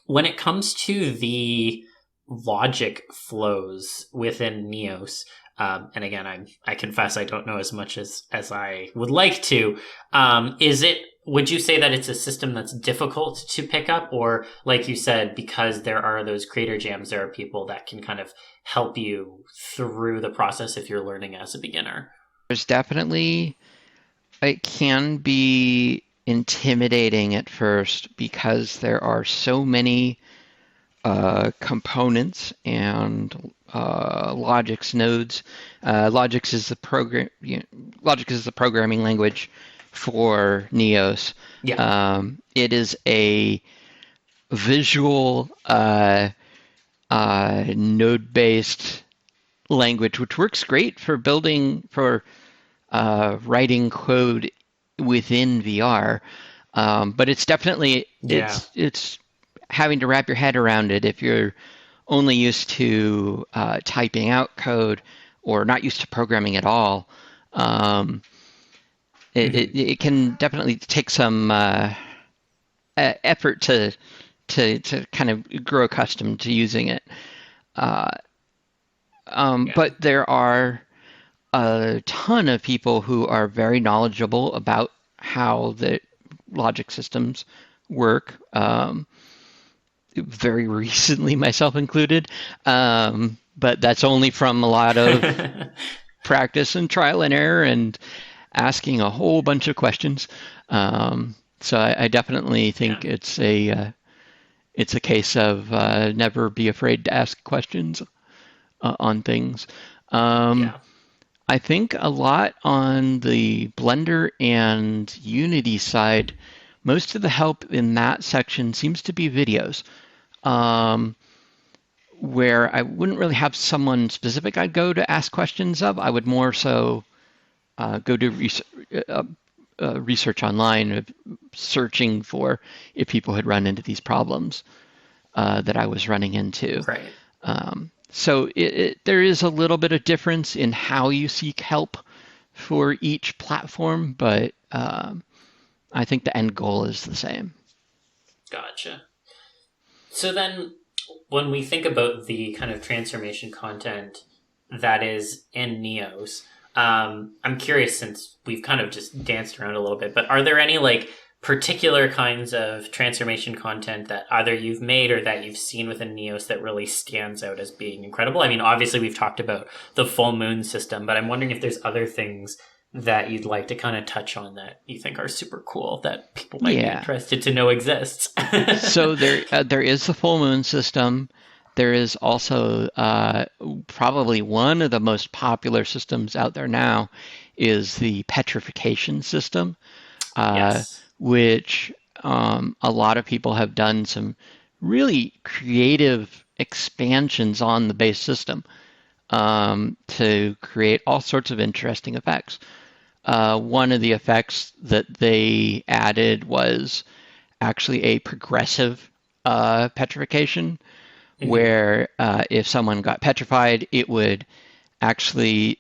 When it comes to the logic flows within Neos, and again, I confess I don't know as much as I would like to. Is it? Would you say that it's a system that's difficult to pick up, or like you said, because there are those creator jams, there are people that can kind of help you through the process if you're learning as a beginner? There's definitely, it can be intimidating at first because there are so many components and logics nodes. Logics is the Logic is the programming language for Neos. Yeah. It is a visual node-based language, which works great for building for writing code within VR. But it's definitely it's having to wrap your head around it if you're only used to typing out code or not used to programming at all. It can definitely take some effort to kind of grow accustomed to using it. But there are a ton of people who are very knowledgeable about how the logic systems work. Very recently, myself included, but that's only from a lot of practice and trial and error and asking a whole bunch of questions. So I definitely think it's a case of never be afraid to ask questions on things. I think a lot on the Blender and Unity side, most of the help in that section seems to be videos, where I wouldn't really have someone specific I'd go to ask questions of. I would more so go do research online, searching for if people had run into these problems that I was running into. Right. So there is a little bit of difference in how you seek help for each platform, but I think the end goal is the same. Gotcha. So then when we think about the kind of transformation content that is in Neos, I'm curious, since we've kind of just danced around a little bit, but are there any like particular kinds of transformation content that either you've made or that you've seen within Neos that really stands out as being incredible? I mean, obviously we've talked about the full moon system, but I'm wondering if there's other things that you'd like to kind of touch on that you think are super cool that people might be interested to know exists. So there is the full moon system. There is also probably one of the most popular systems out there now is the petrification system. Which a lot of people have done some really creative expansions on the base system to create all sorts of interesting effects. One of the effects that they added was actually a progressive petrification, where if someone got petrified, it would actually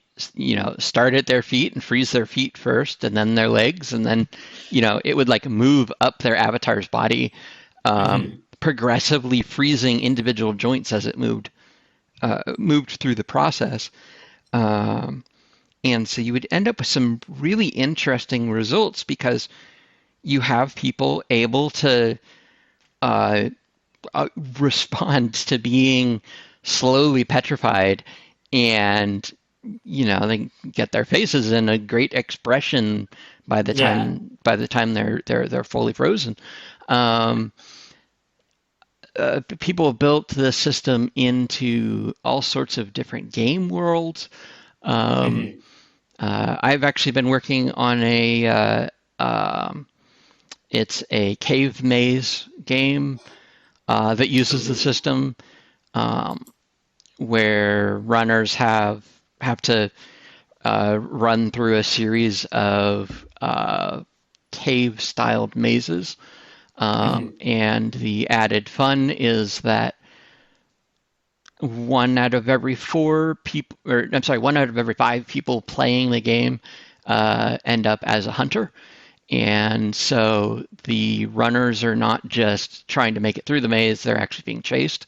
start at their feet and freeze their feet first and then their legs, and then it would like move up their avatar's body, progressively freezing individual joints as it moved through the process, and so you would end up with some really interesting results because you have people able to respond to being slowly petrified, and they get their faces in a great expression by the time they're fully frozen. People have built the system into all sorts of different game worlds. I've actually been working on it's a cave maze game that uses the system, where runners have to run through a series of cave-styled mazes. And the added fun is that one out of every 5 people playing the game end up as a hunter. And so the runners are not just trying to make it through the maze, they're actually being chased.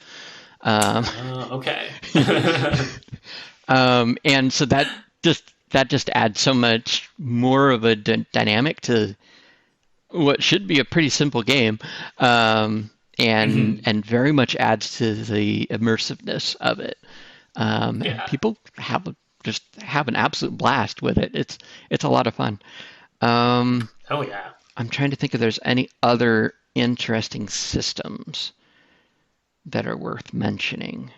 Okay. And so that just adds so much more of a dynamic to what should be a pretty simple game, and very much adds to the immersiveness of it. And people have an absolute blast with it. It's a lot of fun. I'm trying to think if there's any other interesting systems that are worth mentioning.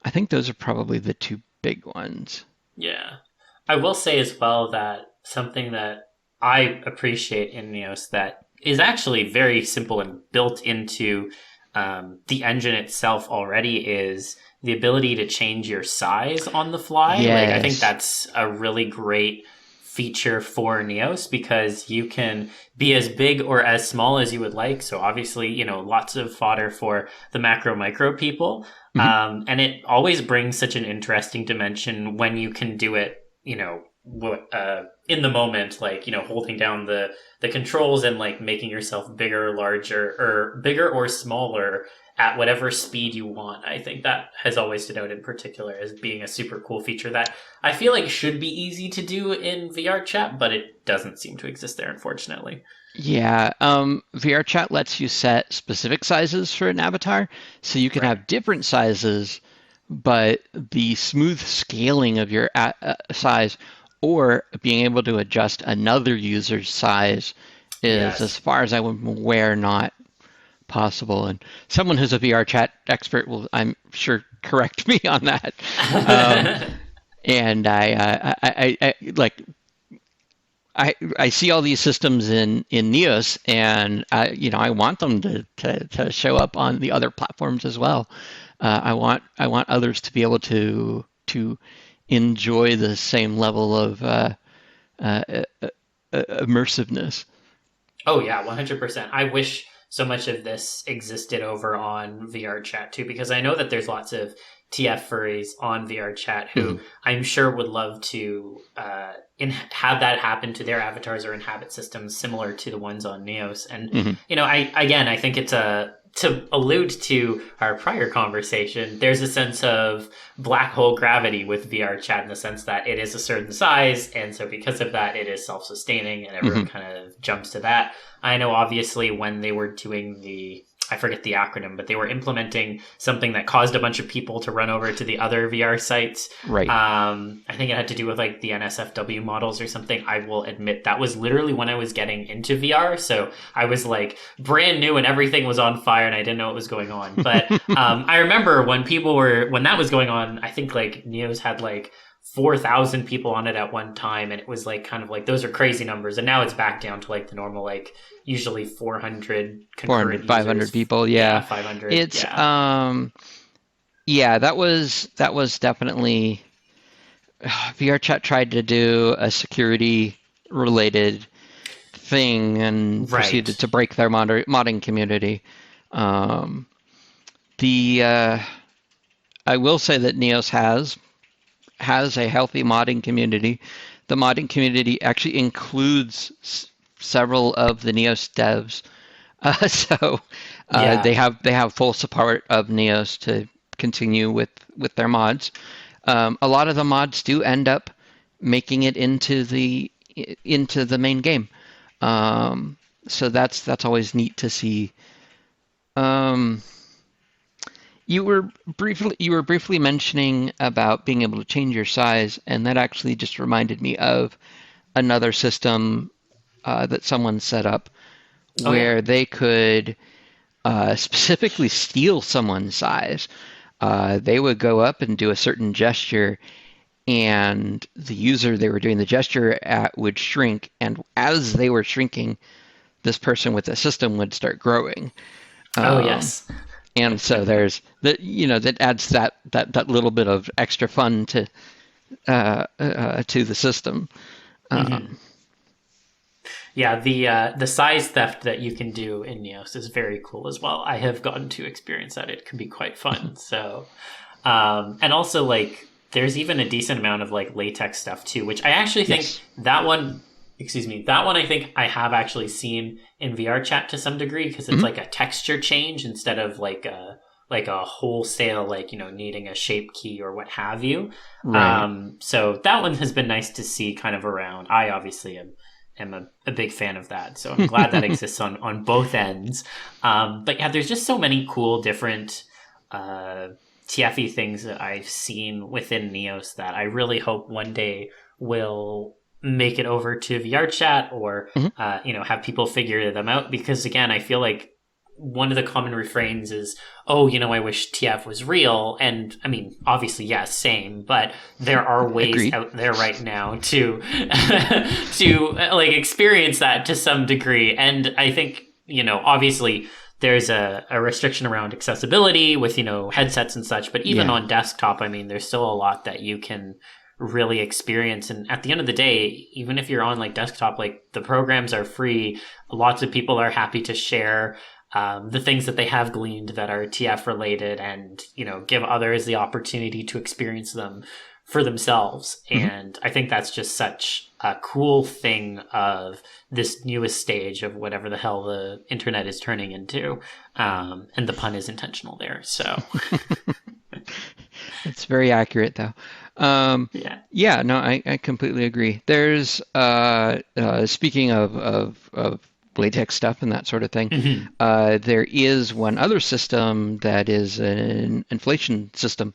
I think those are probably the 2 big ones. Yeah. I will say as well that something that I appreciate in Neos that is actually very simple and built into the engine itself already is the ability to change your size on the fly. Yes. Like, I think that's a really great feature for Neos because you can be as big or as small as you would like. So obviously, lots of fodder for the macro micro people. And it always brings such an interesting dimension when you can do it, in the moment, like, holding down the controls and like making yourself bigger, larger, or bigger or smaller at whatever speed you want. I think that has always stood out in particular as being a super cool feature that I feel like should be easy to do in VR chat, but it doesn't seem to exist there, unfortunately. Yeah, VR chat lets you set specific sizes for an avatar, so you can have different sizes, but the smooth scaling of your size or being able to adjust another user's size is, as far as I'm aware, not possible. And someone who's a VR chat expert will, I'm sure, correct me on that. And I see all these systems in Neos, and I want them to show up on the other platforms as well. I want others to be able to enjoy the same level of immersiveness. Oh yeah, 100%. I wish so much of this existed over on VR chat too, because I know that there's lots of TF furries on VR chat who I'm sure would love to have that happen to their avatars or inhabit systems similar to the ones on Neos. And I think it's to allude to our prior conversation, there's a sense of black hole gravity with VR chat in the sense that it is a certain size, and so because of that, it is self-sustaining, and everyone kind of jumps to that. I know, obviously, when they were doing I forget the acronym, but they were implementing something that caused a bunch of people to run over to the other VR sites. Right. I think it had to do with like the NSFW models or something. I will admit that was literally when I was getting into VR. So I was like brand new and everything was on fire and I didn't know what was going on. But I remember when that was going on, I think like Neos had like 4,000 people on it at one time, and it was like kind of like those are crazy numbers, and now it's back down to like the normal like usually 400 concurrent 500 users. People, yeah 500. It's that was definitely VR chat tried to do a security related thing and proceeded to break their modding community. I will say that Neos has a healthy modding community. The modding community actually includes several of the Neos devs, they have full support of Neos to continue with their mods. A lot of the mods do end up making it into the main game, so that's always neat to see. You were briefly mentioning about being able to change your size, and that actually just reminded me of another system that someone set up where they could specifically steal someone's size. They would go up and do a certain gesture, and the user they were doing the gesture at would shrink, and as they were shrinking, this person with the system would start growing. Yes. And so there's that adds that little bit of extra fun to the system. Yeah, the size theft that you can do in Neos is very cool as well. I have gotten to experience that; it can be quite fun. So, and also like there's even a decent amount of like latex stuff too, which I actually think that one I think I have actually seen in VR chat to some degree because it's like a texture change instead of like a wholesale needing a shape key or what have you. Right. So that one has been nice to see kind of around. I obviously am a big fan of that, so I'm glad that exists on both ends. But yeah, there's just so many cool different TFE things that I've seen within Neos that I really hope one day will make it over to VR chat or have people figure them out, because again I feel like one of the common refrains is, I wish TF was real, and I mean obviously yes, same, but there are ways out there right now to like experience that to some degree, and I think obviously there's a restriction around accessibility with, headsets and such. But even on desktop, I mean, there's still a lot that you can really experience. And at the end of the day, even if you're on like desktop, like the programs are free. Lots of people are happy to share the things that they have gleaned that are TF related, and give others the opportunity to experience them for themselves. And I think that's just such a cool thing of this newest stage of whatever the hell the internet is turning into. And the pun is intentional there. So it's very accurate, though. Yeah, no, I completely agree. There's speaking of latex stuff and that sort of thing, there is one other system that is an inflation system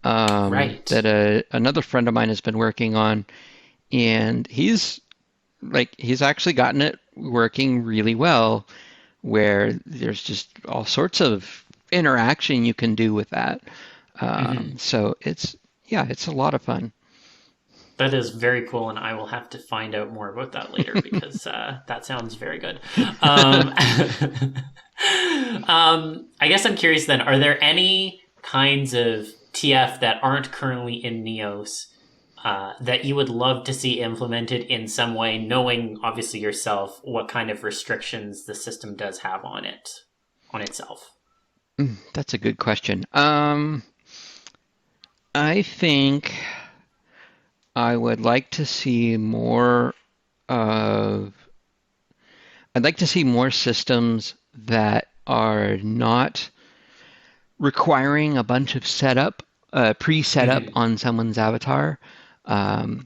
right. that another friend of mine has been working on, and he's actually gotten it working really well, where there's just all sorts of interaction you can do with that. So it's a lot of fun. That is very cool, and I will have to find out more about that later because that sounds very good. I guess I'm curious then, are there any kinds of TF that aren't currently in Neos that you would love to see implemented in some way, knowing obviously yourself what kind of restrictions the system does have on itself? That's a good question. I think I would like to see more of. I'd like to see more systems that are not requiring a bunch of pre-setup on someone's avatar. I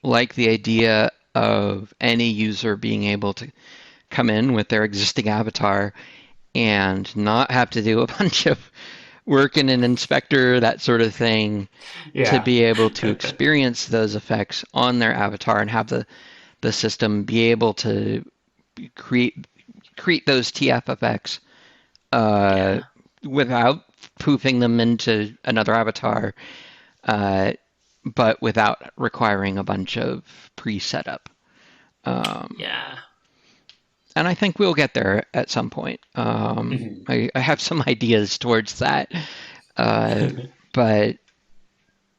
like the idea of any user being able to come in with their existing avatar and not have to do a bunch of work in an inspector, that sort of thing, to be able to experience those effects on their avatar and have the system be able to create those TF effects without poofing them into another avatar, but without requiring a bunch of pre-setup. And I think we'll get there at some point. I have some ideas towards that, but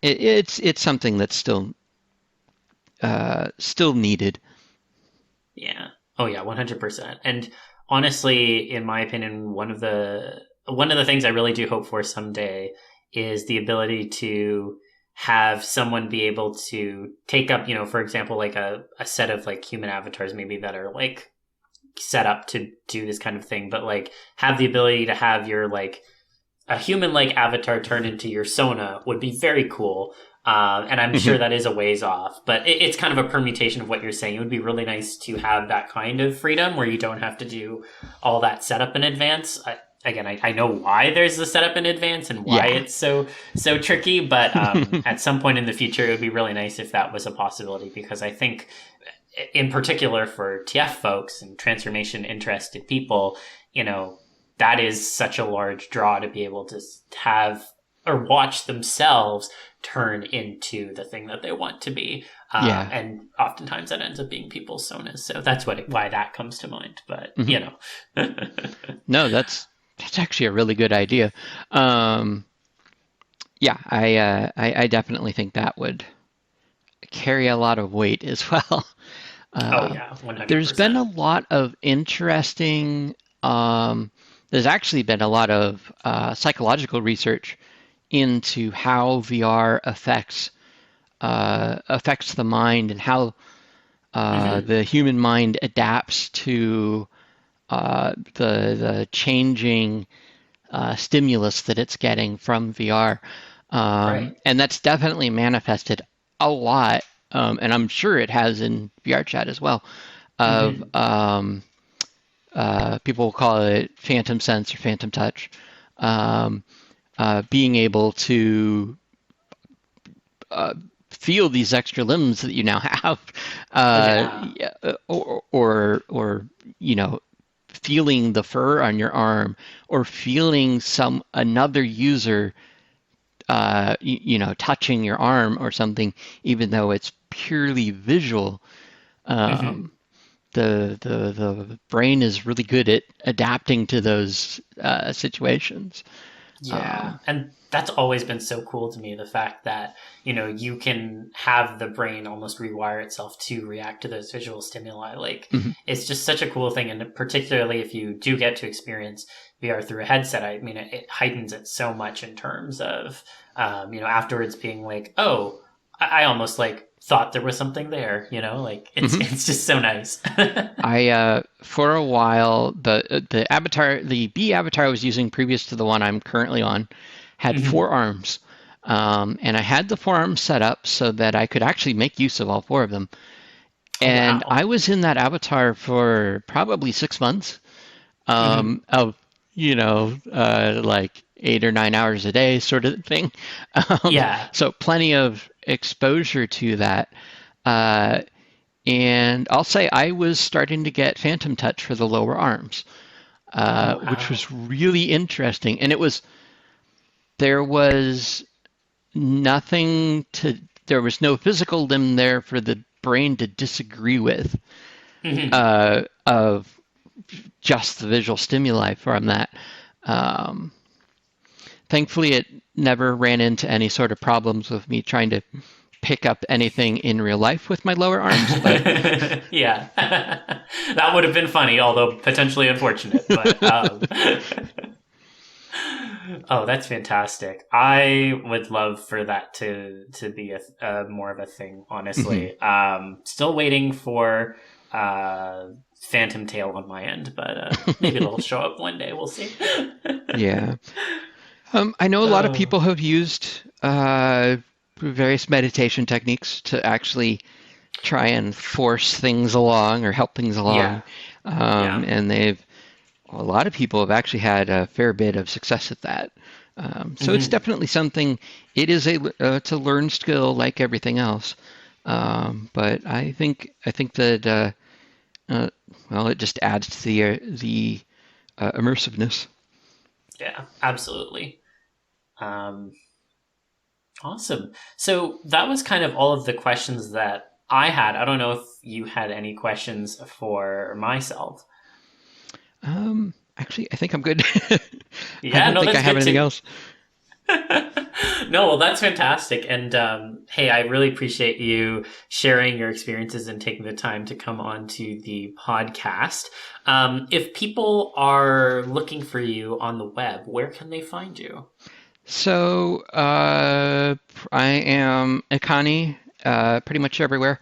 it's something that's still needed. Yeah. Oh yeah, 100%. And honestly, in my opinion, one of the things I really do hope for someday is the ability to have someone be able to take up, for example, like a set of like human avatars maybe that are like set up to do this kind of thing, but like have the ability to have your like a human like avatar turn into your Sona would be very cool. And I'm sure that is a ways off, but it's kind of a permutation of what you're saying. It would be really nice to have that kind of freedom where you don't have to do all that setup in advance. I know why there's the setup in advance and why it's so tricky, but at some point in the future, it would be really nice if that was a possibility, because I think in particular for TF folks and transformation interested people, that is such a large draw to be able to have or watch themselves turn into the thing that they want to be. And oftentimes that ends up being people's sonas. So that's why that comes to mind. But, No, that's actually a really good idea. I definitely think that would carry a lot of weight as well. 100%. There's been a lot of interesting, there's actually been a lot of psychological research into how VR affects the mind and how the human mind adapts to the changing stimulus that it's getting from VR. And that's definitely manifested a lot, and I'm sure it has in VR chat as well, of people will call it phantom sense or phantom touch, being able to feel these extra limbs that you now have, or feeling the fur on your arm, or feeling another user touching your arm or something, even though it's purely visual. the brain is really good at adapting to those situations. Yeah. And that's always been so cool to me, the fact that, you can have the brain almost rewire itself to react to those visual stimuli. Like, Mhm. it's just such a cool thing. And particularly if you do get to experience VR through a headset, I mean, it heightens it so much in terms of, afterwards being like, oh, I almost like thought there was something there, like Mhm. it's just so nice. I for a while the B avatar I was using previous to the one I'm currently on had Mhm. 4 arms, and I had the 4 arms set up so that I could actually make use of all 4 of them. Oh, And wow. I was in that avatar for probably 6 months, Mhm. of like 8 or 9 hours a day sort of thing. Yeah. So plenty of exposure to that. Uh, and I'll say I was starting to get phantom touch for the lower arms, Oh, which wow. was really interesting. And there was there was no physical limb there for the brain to disagree with, Mhm. of just the visual stimuli from that. Um, Thankfully, it never ran into any sort of problems with me trying to pick up anything in real life with my lower arms, but Yeah. That would have been funny, although potentially unfortunate. But oh, that's fantastic. I would love for that to be a more of a thing, mhm. honestly. Still waiting for uh Phantom Tail on my end, but maybe it'll show up one day. We'll see. Yeah. I know a lot of Oh, people have used various meditation techniques to actually try and force things along or help things yeah. along. Yeah. And a lot of people have actually had a fair bit of success at that. So it's Hmm. definitely something. It's a learned skill like everything else. But I think that uh, well, it just adds to the immersiveness. Yeah, absolutely. Um, awesome. So that was kind of all of the questions that I had. I don't know if you had any questions for myself. Actually, I think I'm good. I Yeah, don't no, think I that's have good anything too. else. No, well, that's fantastic. And hey, I really appreciate you sharing your experiences and taking the time to come on to the podcast. If people are looking for you on the web, where can they find you? So I am Ikani pretty much everywhere.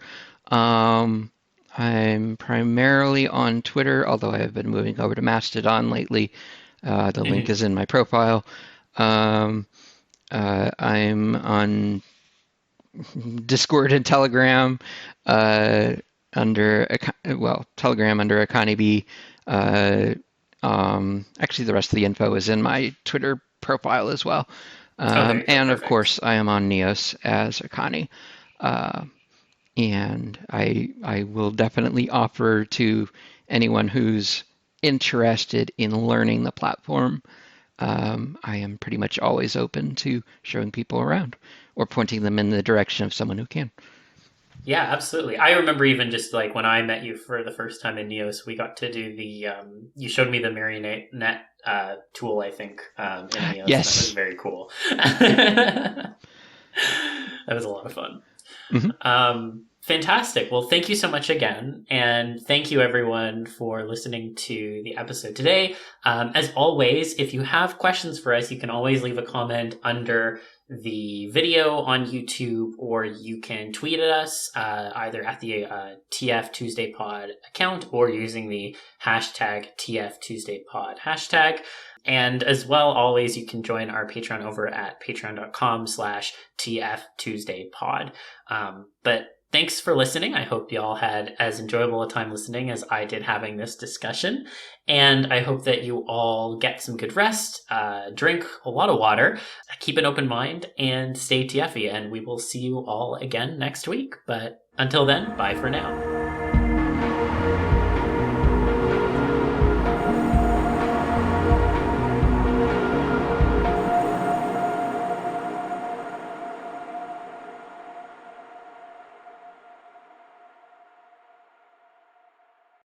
Um, I'm primarily on Twitter, although I have been moving over to Mastodon lately. The link Hmm. is in my profile. Um, I'm on Discord and Telegram uh, Telegram under Akani B. Uh, Actually, the rest of the info is in my Twitter profile as well. Oh, there you go. And of Perfect. course, I am on Neos as Akani. Uh, and I will definitely offer to anyone who's interested in learning the platform. I am pretty much always open to showing people around or pointing them in the direction of someone who can. Yeah, absolutely. I remember even just like when I met you for the first time in Neos, we got to do you showed me the marionette net tool, I think, in Neos, and that was Yes. very cool. That was a lot of fun. Hmm. Fantastic. Well, thank you so much again. And thank you everyone for listening to the episode today. As always, if you have questions for us, you can always leave a comment under the video on YouTube, or you can tweet at us either at the TFTuesday Pod account or using the hashtag TFTuesday Pod hashtag. And as well, always you can join our Patreon over at patreon.com/TFTuesdayPod. But thanks for listening. I hope y'all had as enjoyable a time listening as I did having this discussion. And I hope that you all get some good rest, drink a lot of water, keep an open mind, and stay TFy. And we will see you all again next week. But until then, bye for now.